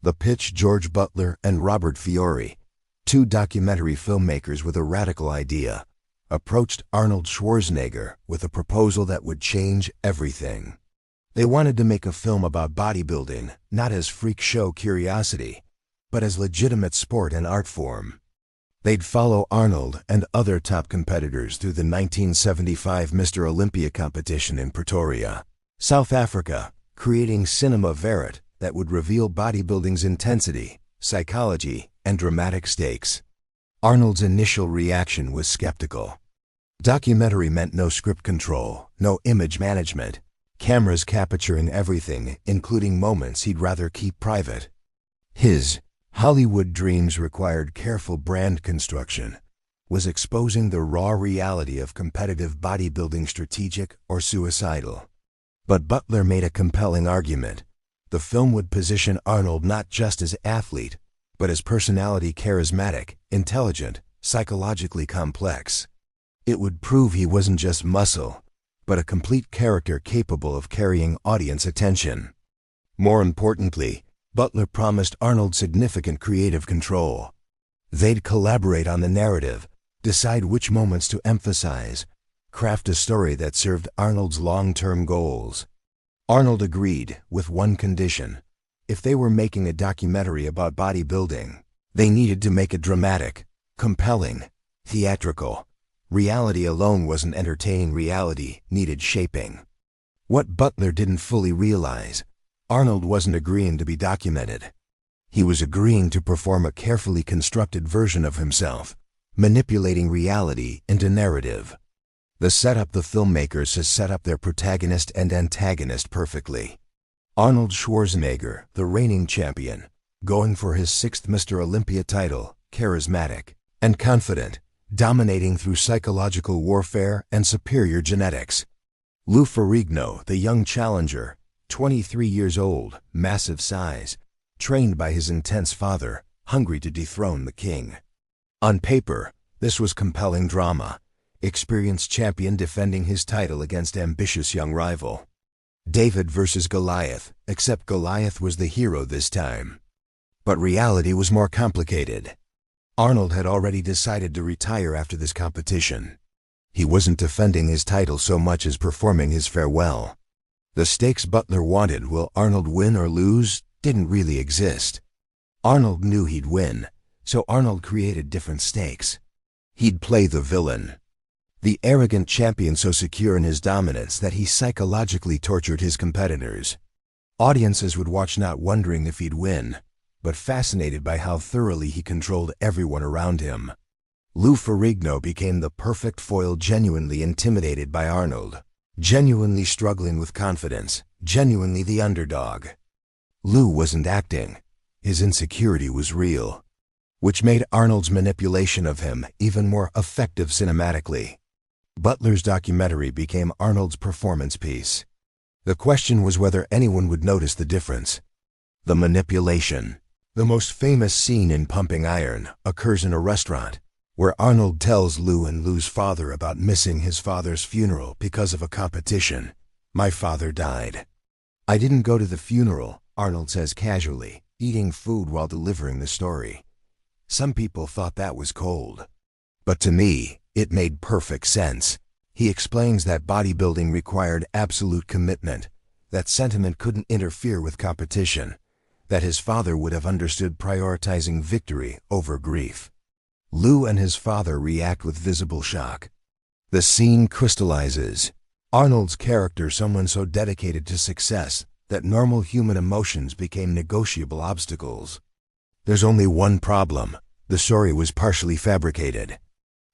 The pitch: George Butler and Robert Fiore, two documentary filmmakers with a radical idea, approached Arnold Schwarzenegger with a proposal that would change everything. They wanted to make a film about bodybuilding, not as freak show curiosity, but as legitimate sport and art form. They'd follow Arnold and other top competitors through the 1975 Mr. Olympia competition in Pretoria, South Africa, creating cinema verite that would reveal bodybuilding's intensity, psychology, and dramatic stakes. Arnold's initial reaction was skeptical. Documentary meant no script control, no image management, cameras capturing everything, including moments he'd rather keep private. His Hollywood dreams required careful brand construction, was exposing the raw reality of competitive bodybuilding strategic or suicidal. But Butler made a compelling argument. The film would position Arnold not just as athlete, but as personality: charismatic, intelligent, psychologically complex. It would prove he wasn't just muscle, but a complete character capable of carrying audience attention. More importantly, Butler promised Arnold significant creative control. They'd collaborate on the narrative, decide which moments to emphasize, craft a story that served Arnold's long-term goals. Arnold agreed, with one condition: if they were making a documentary about bodybuilding, they needed to make it dramatic, compelling, theatrical. Reality alone wasn't entertaining. Reality needed shaping. What Butler didn't fully realize: Arnold wasn't agreeing to be documented. He was agreeing to perform a carefully constructed version of himself, manipulating reality into narrative. The setup: the filmmakers has set up their protagonist and antagonist perfectly. Arnold Schwarzenegger, the reigning champion, going for his 6th Mr. Olympia title, charismatic and confident, dominating through psychological warfare and superior genetics. Lou Ferrigno, the young challenger, 23 years old, massive size, trained by his intense father, hungry to dethrone the king. On paper, this was compelling drama. Experienced champion defending his title against ambitious young rival. David versus Goliath, except Goliath was the hero this time. But reality was more complicated. Arnold had already decided to retire after this competition. He wasn't defending his title so much as performing his farewell. The stakes Butler wanted, will Arnold win or lose, didn't really exist. Arnold knew he'd win, so Arnold created different stakes. He'd play the villain, the arrogant champion so secure in his dominance that he psychologically tortured his competitors. Audiences would watch not wondering if he'd win, but fascinated by how thoroughly he controlled everyone around him. Lou Ferrigno became the perfect foil, genuinely intimidated by Arnold, genuinely struggling with confidence, genuinely the underdog. Lou wasn't acting. His insecurity was real, which made Arnold's manipulation of him even more effective cinematically. Butler's documentary became Arnold's performance piece. The question was whether anyone would notice the difference. The manipulation. The most famous scene in Pumping Iron occurs in a restaurant, where Arnold tells Lou and Lou's father about missing his father's funeral because of a competition. "My father died. I didn't go to the funeral," Arnold says casually, eating food while delivering the story. Some people thought that was cold. But to me, it made perfect sense. He explains that bodybuilding required absolute commitment, that sentiment couldn't interfere with competition, that his father would have understood prioritizing victory over grief. Lou and his father react with visible shock. The scene crystallizes. Arnold's character, someone so dedicated to success that normal human emotions became negotiable obstacles. There's only one problem: the story was partially fabricated.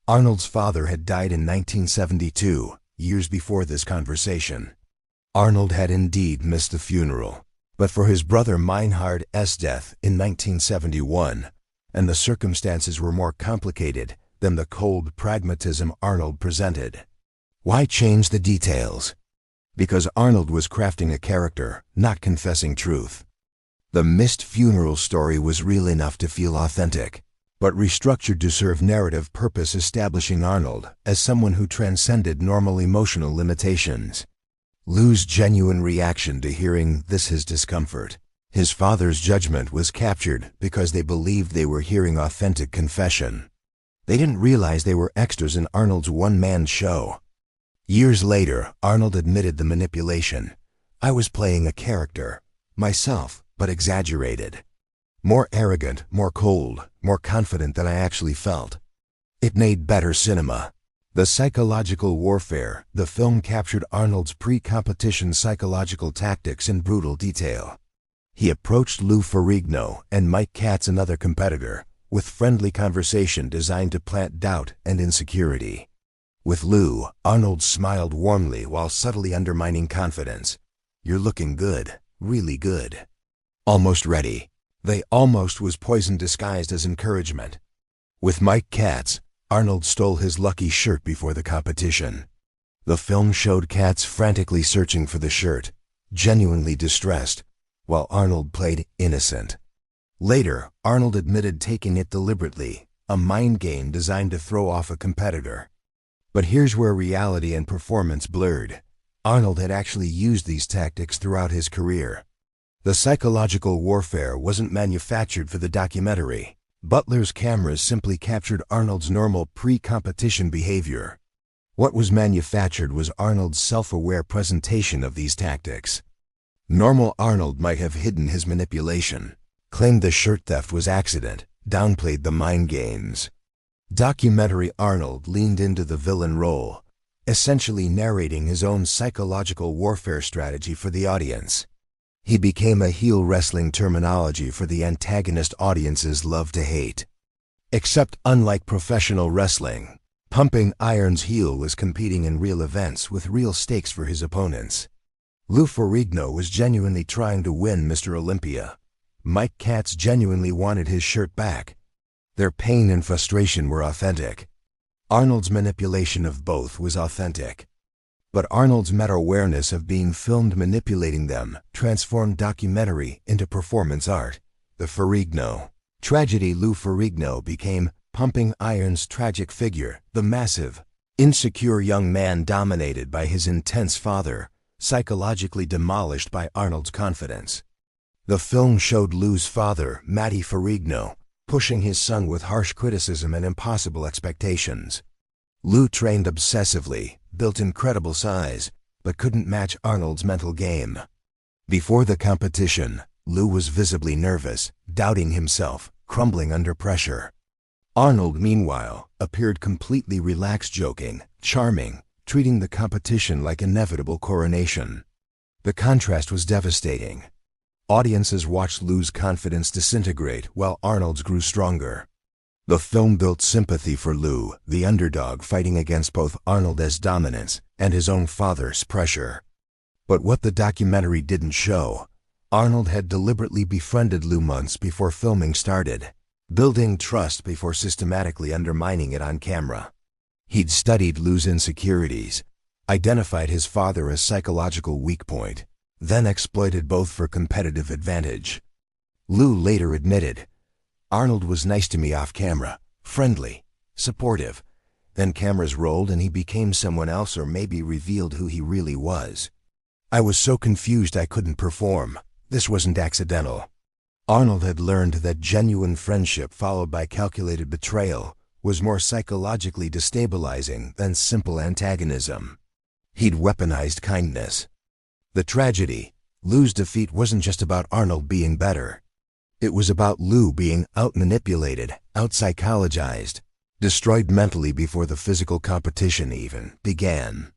Arnold's father had died in 1972, years before this conversation. Arnold had indeed missed the funeral, but for his brother Meinhard's death in 1971, and the circumstances were more complicated than the cold pragmatism Arnold presented. Why change the details? Because Arnold was crafting a character, not confessing truth. The missed funeral story was real enough to feel authentic, but restructured to serve narrative purpose, establishing Arnold as someone who transcended normal emotional limitations. Lou's genuine reaction to hearing this, his discomfort, His father's judgment was captured because they believed they were hearing authentic confession. They didn't realize they were extras in Arnold's one-man show. Years later, Arnold admitted the manipulation. I was playing a character, myself, but exaggerated. More arrogant, more cold, more confident than I actually felt. It made better cinema. The Psychological Warfare, the film captured Arnold's pre-competition psychological tactics in brutal detail. He approached Lou Ferrigno and Mike Katz, another competitor, with friendly conversation designed to plant doubt and insecurity. With Lou, Arnold smiled warmly while subtly undermining confidence. "You're looking good, really good. Almost ready." The almost was poison disguised as encouragement. With Mike Katz, Arnold stole his lucky shirt before the competition. The film showed Katz frantically searching for the shirt, genuinely distressed, while Arnold played innocent. Later, Arnold admitted taking it deliberately, a mind game designed to throw off a competitor. But here's where reality and performance blurred. Arnold had actually used these tactics throughout his career. The Psychological Warfare wasn't manufactured for the documentary. Butler's cameras simply captured Arnold's normal pre-competition behavior. What was manufactured was Arnold's self-aware presentation of these tactics. Normal Arnold might have hidden his manipulation, claimed the shirt theft was accident, downplayed the mind games. Documentary Arnold leaned into the villain role, essentially narrating his own psychological warfare strategy for the audience. He became a heel wrestling terminology for the antagonist audiences love to hate. Except unlike professional wrestling, Pumping Iron's heel was competing in real events with real stakes for his opponents. Lou Ferrigno was genuinely trying to win Mr. Olympia. Mike Katz genuinely wanted his shirt back. Their pain and frustration were authentic. Arnold's manipulation of both was authentic. But Arnold's meta-awareness of being filmed manipulating them transformed documentary into performance art. The Ferrigno tragedy. Lou Ferrigno became Pumping Iron's tragic figure, the massive, insecure young man dominated by his intense father, psychologically demolished by Arnold's confidence. The film showed Lou's father, Matty Ferrigno, pushing his son with harsh criticism and impossible expectations. Lou trained obsessively, built incredible size, but couldn't match Arnold's mental game. Before the competition, Lou was visibly nervous, doubting himself, crumbling under pressure. Arnold, meanwhile, appeared completely relaxed, joking, charming, treating the competition like inevitable coronation. The contrast was devastating. Audiences watched Lou's confidence disintegrate while Arnold's grew stronger. The film built sympathy for Lou, the underdog fighting against both Arnold's dominance and his own father's pressure. But what the documentary didn't show, Arnold had deliberately befriended Lou months before filming started, building trust before systematically undermining it on camera. He'd studied Lou's insecurities, identified his father as psychological weak point, then exploited both for competitive advantage. Lou later admitted, "Arnold was nice to me off camera, friendly, supportive. Then cameras rolled and he became someone else, or maybe revealed who he really was. I was so confused I couldn't perform. This wasn't accidental." Arnold had learned that genuine friendship followed by calculated betrayal was more psychologically destabilizing than simple antagonism. He'd weaponized kindness. The tragedy, Lou's defeat, wasn't just about Arnold being better. It was about Lou being out-manipulated, out-psychologized, destroyed mentally before the physical competition even began.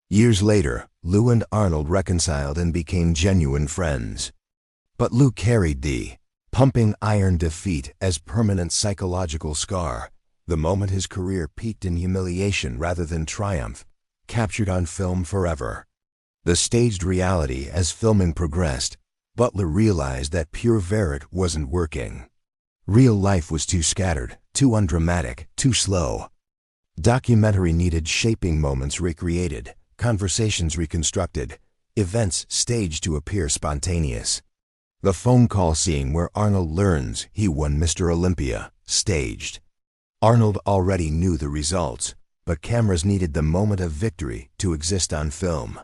Years later, Lou and Arnold reconciled and became genuine friends. But Lou carried the Pumping Iron defeat as permanent psychological scar, the moment his career peaked in humiliation rather than triumph, captured on film forever. The staged reality. As filming progressed, Butler realized that pure verite wasn't working. Real life was too scattered, too undramatic, too slow. Documentary needed shaping moments recreated, conversations reconstructed, events staged to appear spontaneous. The phone call scene where Arnold learns he won Mr. Olympia, staged. Arnold already knew the results, but cameras needed the moment of victory to exist on film.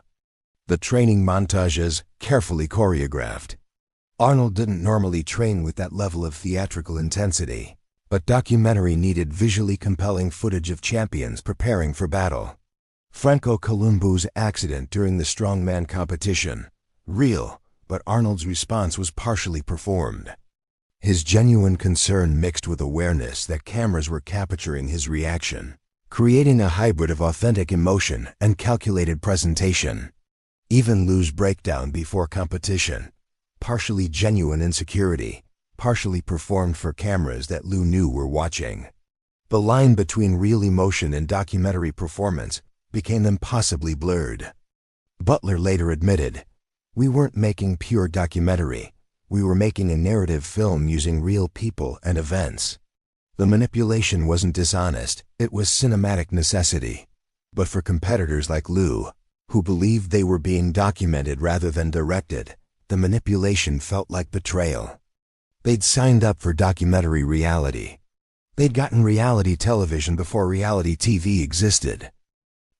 The training montages, carefully choreographed. Arnold didn't normally train with that level of theatrical intensity, but documentary needed visually compelling footage of champions preparing for battle. Franco Columbu's accident during the strongman competition, real, but Arnold's response was partially performed. His genuine concern mixed with awareness that cameras were capturing his reaction, creating a hybrid of authentic emotion and calculated presentation. Even Lou's breakdown before competition, partially genuine insecurity, partially performed for cameras that Lou knew were watching. The line between real emotion and documentary performance became impossibly blurred. Butler later admitted, "We weren't making pure documentary. We were making a narrative film using real people and events. The manipulation wasn't dishonest, it was cinematic necessity." But for competitors like Lou, who believed they were being documented rather than directed, the manipulation felt like betrayal. They'd signed up for documentary reality. They'd gotten reality television before reality TV existed.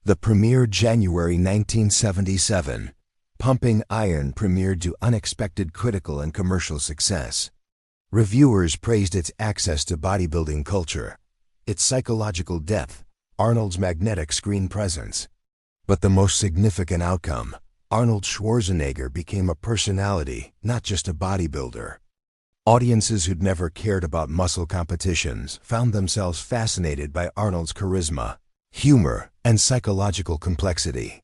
The premiere January 1977, Pumping Iron premiered to unexpected critical and commercial success. Reviewers praised its access to bodybuilding culture, its psychological depth, Arnold's magnetic screen presence. But the most significant outcome, Arnold Schwarzenegger became a personality, not just a bodybuilder. Audiences who'd never cared about muscle competitions found themselves fascinated by Arnold's charisma, humor, and psychological complexity.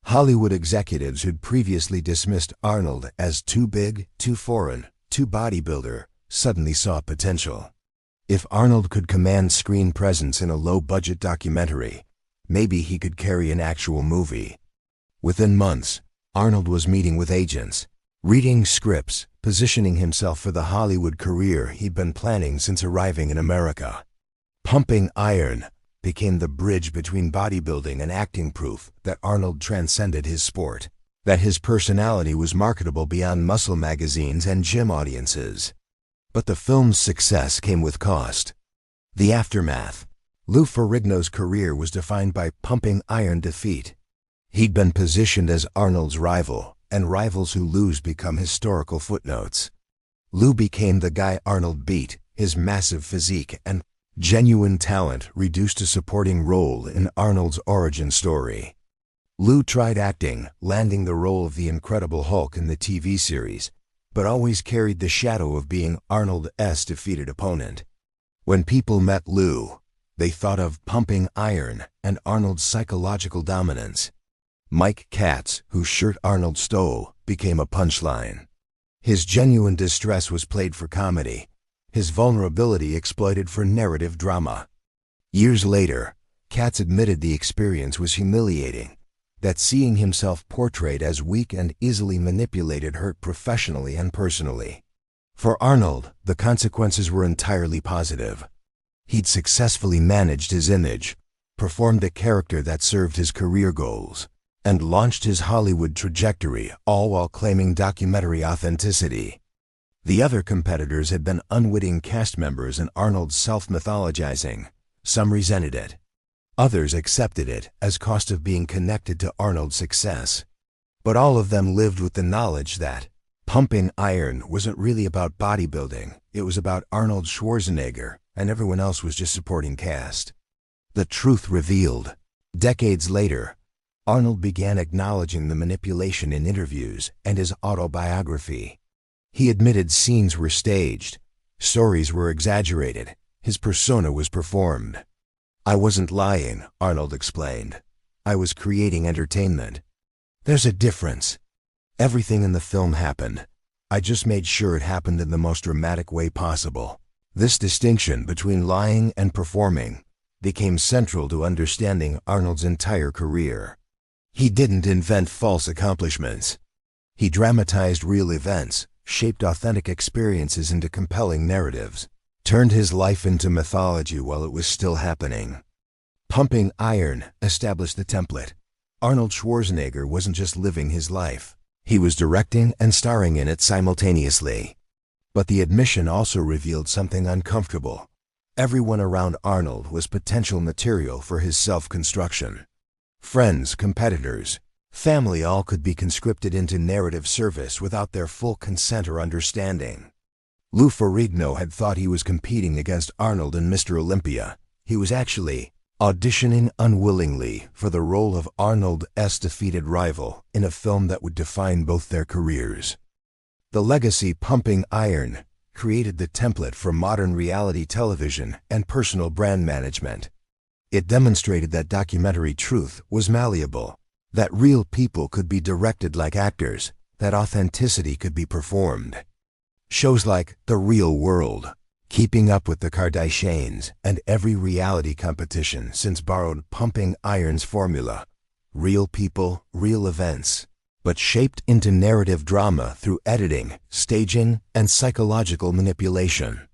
Hollywood executives who'd previously dismissed Arnold as too big, too foreign, too bodybuilder, suddenly saw potential. If Arnold could command screen presence in a low-budget documentary, maybe he could carry an actual movie. Within months, Arnold was meeting with agents, reading scripts, positioning himself for the Hollywood career he'd been planning since arriving in America. Pumping Iron became the bridge between bodybuilding and acting, proof that Arnold transcended his sport, that his personality was marketable beyond muscle magazines and gym audiences. But the film's success came with cost. The aftermath. Lou Ferrigno's career was defined by Pumping Iron defeat. He'd been positioned as Arnold's rival, and rivals who lose become historical footnotes. Lou became the guy Arnold beat, his massive physique and genuine talent reduced a supporting role in Arnold's origin story. Lou tried acting, landing the role of the Incredible Hulk in the TV series, but always carried the shadow of being Arnold's defeated opponent. When people met Lou, they thought of Pumping Iron and Arnold's psychological dominance. Mike Katz, whose shirt Arnold stole, became a punchline. His genuine distress was played for comedy, his vulnerability exploited for narrative drama. Years later, Katz admitted the experience was humiliating, that seeing himself portrayed as weak and easily manipulated hurt professionally and personally. For Arnold, the consequences were entirely positive. He'd successfully managed his image, performed a character that served his career goals, and launched his Hollywood trajectory, all while claiming documentary authenticity. The other competitors had been unwitting cast members in Arnold's self-mythologizing. Some resented it. Others accepted it as cost of being connected to Arnold's success. But all of them lived with the knowledge that Pumping Iron wasn't really about bodybuilding, it was about Arnold Schwarzenegger, and everyone else was just supporting cast. The truth revealed. Decades later, Arnold began acknowledging the manipulation in interviews and his autobiography. He admitted scenes were staged, stories were exaggerated, his persona was performed. "I wasn't lying," Arnold explained. "I was creating entertainment. There's a difference. Everything in the film happened. I just made sure it happened in the most dramatic way possible." This distinction between lying and performing became central to understanding Arnold's entire career. He didn't invent false accomplishments. He dramatized real events, shaped authentic experiences into compelling narratives, turned his life into mythology while it was still happening. Pumping Iron established the template. Arnold Schwarzenegger wasn't just living his life. He was directing and starring in it simultaneously. But the admission also revealed something uncomfortable. Everyone around Arnold was potential material for his self-construction. Friends, competitors, Family all could be conscripted into narrative service without their full consent or understanding. Lou Ferrigno had thought he was competing against Arnold in Mr. Olympia. He was actually auditioning unwillingly for the role of Arnold's defeated rival in a film that would define both their careers. The legacy Pumping Iron created the template for modern reality television and personal brand management. It demonstrated that documentary truth was malleable, that real people could be directed like actors, that authenticity could be performed. Shows like The Real World, Keeping Up with the Kardashians, and every reality competition since borrowed Pumping Iron's formula. Real people, real events, but shaped into narrative drama through editing, staging, and psychological manipulation.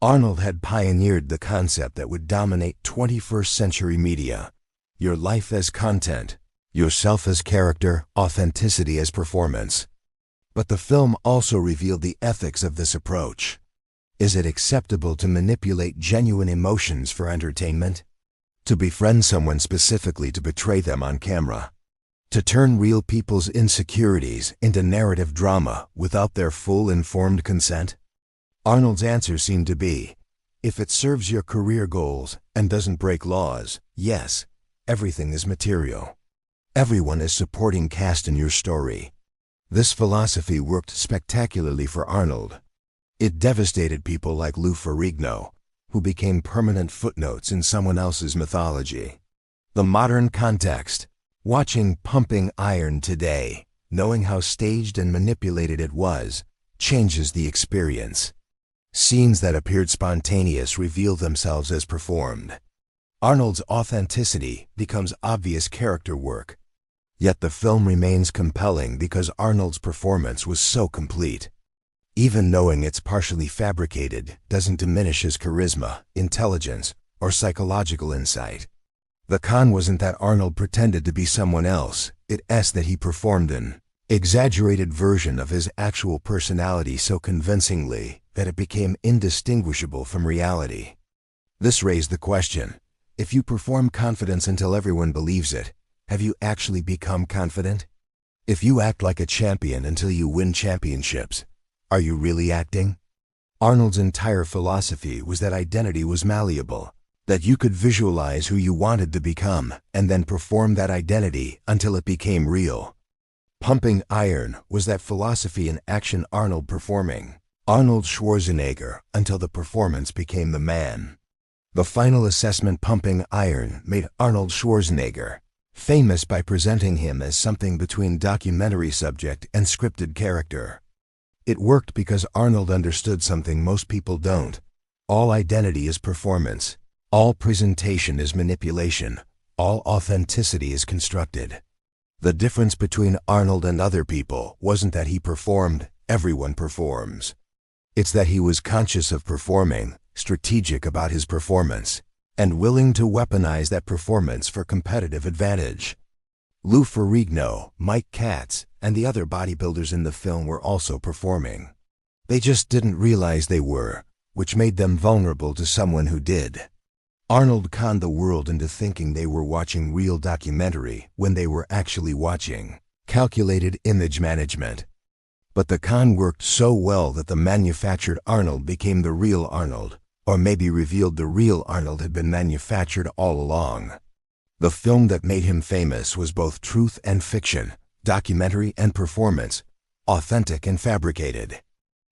Arnold had pioneered the concept that would dominate 21st century media. Your life as content, yourself as character, authenticity as performance. But the film also revealed the ethics of this approach. Is it acceptable to manipulate genuine emotions for entertainment? To befriend someone specifically to betray them on camera? To turn real people's insecurities into narrative drama without their full informed consent? Arnold's answer seemed to be, if it serves your career goals and doesn't break laws, yes, everything is material. Everyone is supporting cast in your story. This philosophy worked spectacularly for Arnold. It devastated people like Lou Ferrigno, who became permanent footnotes in someone else's mythology. The modern context. Watching Pumping Iron today, knowing how staged and manipulated it was, changes the experience. Scenes that appeared spontaneous reveal themselves as performed. Arnold's authenticity becomes obvious character work. Yet the film remains compelling because Arnold's performance was so complete. Even knowing it's partially fabricated doesn't diminish his charisma, intelligence, or psychological insight. The con wasn't that Arnold pretended to be someone else, it's that he performed an exaggerated version of his actual personality so convincingly that it became indistinguishable from reality. This raised the question, if you perform confidence until everyone believes it, have you actually become confident? If you act like a champion until you win championships, are you really acting? Arnold's entire philosophy was that identity was malleable, that you could visualize who you wanted to become and then perform that identity until it became real. Pumping Iron was that philosophy in action, Arnold performing Arnold Schwarzenegger until the performance became the man. The final assessment, Pumping Iron, made Arnold Schwarzenegger famous by presenting him as something between documentary subject and scripted character. It worked because Arnold understood something most people don't. All identity is performance. All presentation is manipulation. All authenticity is constructed. The difference between Arnold and other people wasn't that he performed, everyone performs. It's that he was conscious of performing, strategic about his performance, and willing to weaponize that performance for competitive advantage. Lou Ferrigno, Mike Katz, and the other bodybuilders in the film were also performing. They just didn't realize they were, which made them vulnerable to someone who did. Arnold conned the world into thinking they were watching real documentary when they were actually watching calculated image management. But the con worked so well that the manufactured Arnold became the real Arnold, or maybe revealed the real Arnold had been manufactured all along. The film that made him famous was both truth and fiction, documentary and performance, authentic and fabricated.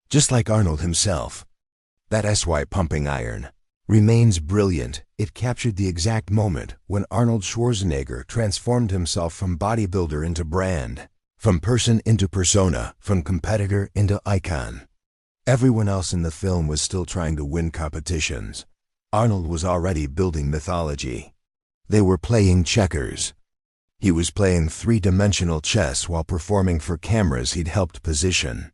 Just like Arnold himself. That's why Pumping Iron remains brilliant. It captured the exact moment when Arnold Schwarzenegger transformed himself from bodybuilder into brand, from person into persona, from competitor into icon. Everyone else in the film was still trying to win competitions. Arnold was already building mythology. They were playing checkers. He was playing three-dimensional chess while performing for cameras he'd helped position.